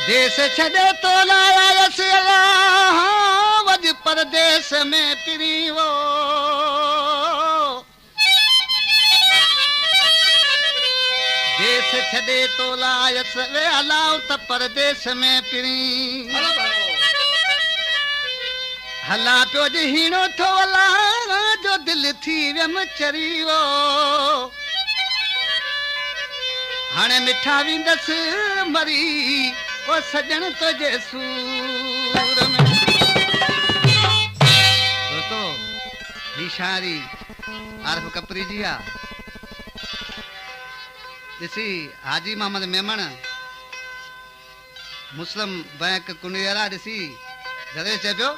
देश छॾे तो लायस अल्लाह वज परदेस में पिरीवो देश छॾे तो लायस वे अलाउ त परदेस में पिरी हला पियो जे हीणो थो अलाह जो दिल थी वियम चरीवो हाणे मिठा वेंदसि मरी ओ सजण तुझे सूर में दोस्तों ही शायरी आरिफ कपरी जी आ ॾिसी हाजी मोहम्मद मेमण मुस्लिम बैंक कुंडियरा ॾिसी जॾहिं चए पियो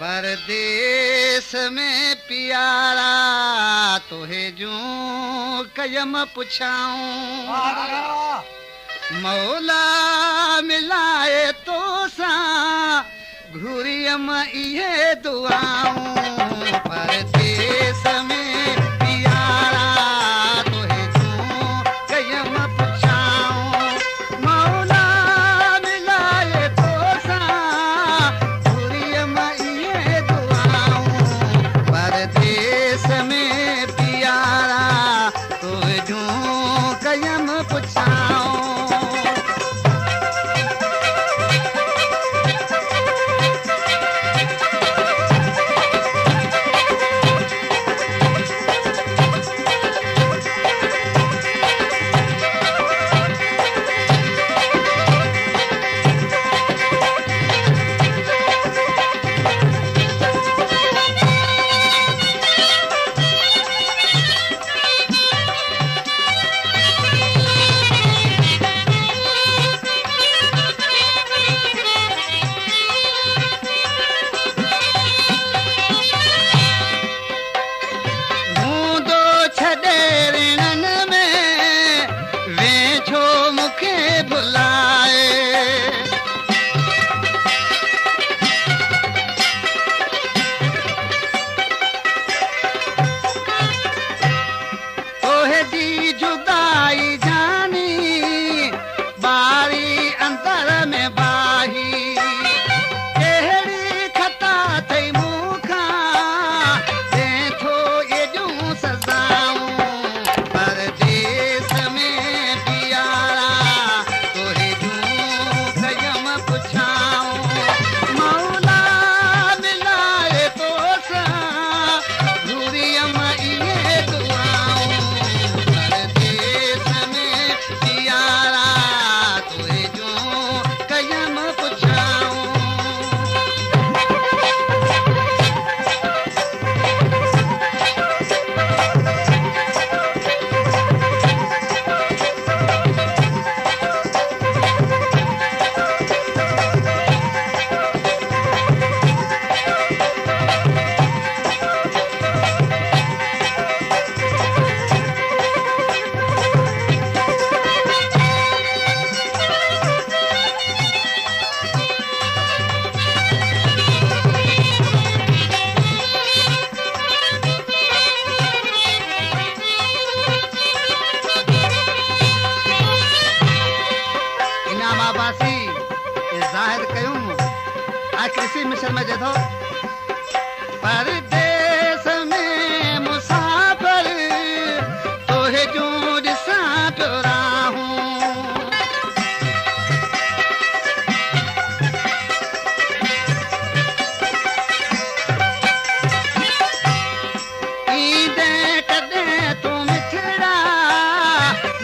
परदेस में प्यारा तोहे जूं कयम पुछाऊं मौला मिलाए तो सां घुरियम इहे दुआऊं परदेस में प्यारा तोहे जूं कयम पुछाऊं मौला मिलाए तो सां घुरियम इहे दुआऊं परदेस में प्यारा तोहे जूं कयम पुछाऊं कृषि मिशन में जेठो परदेस में मुसाफिर तोहे जूं ॾिसां पियो राहूं ईंदे कॾहिं तूं मिठड़ा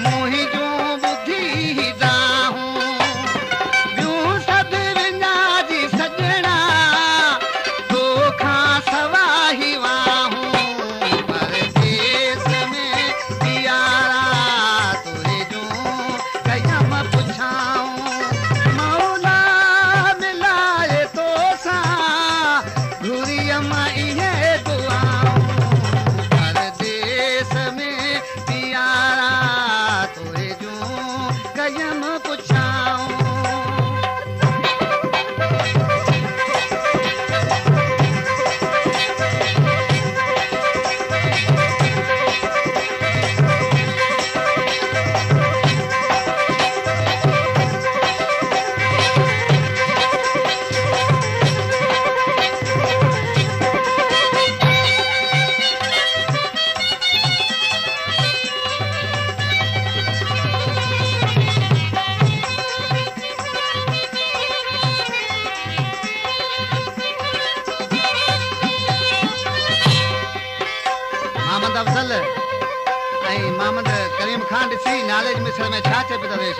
मुंहिंजी जूं ॿुधी दाहूं ॿियूं सभु विञा जी सॼणा तोखां सवाइ अहमद करीम खान ॾिसी नाले जे मिसर में छा चए पियो त वेश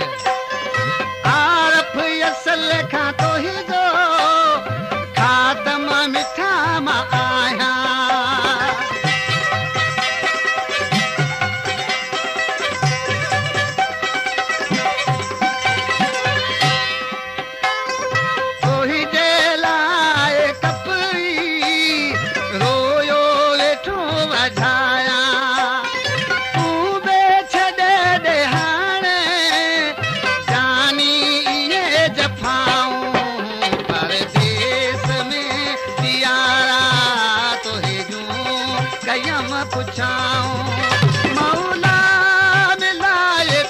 आरफ असल खां तो ही जो खातम मिठा मां आहियां जफा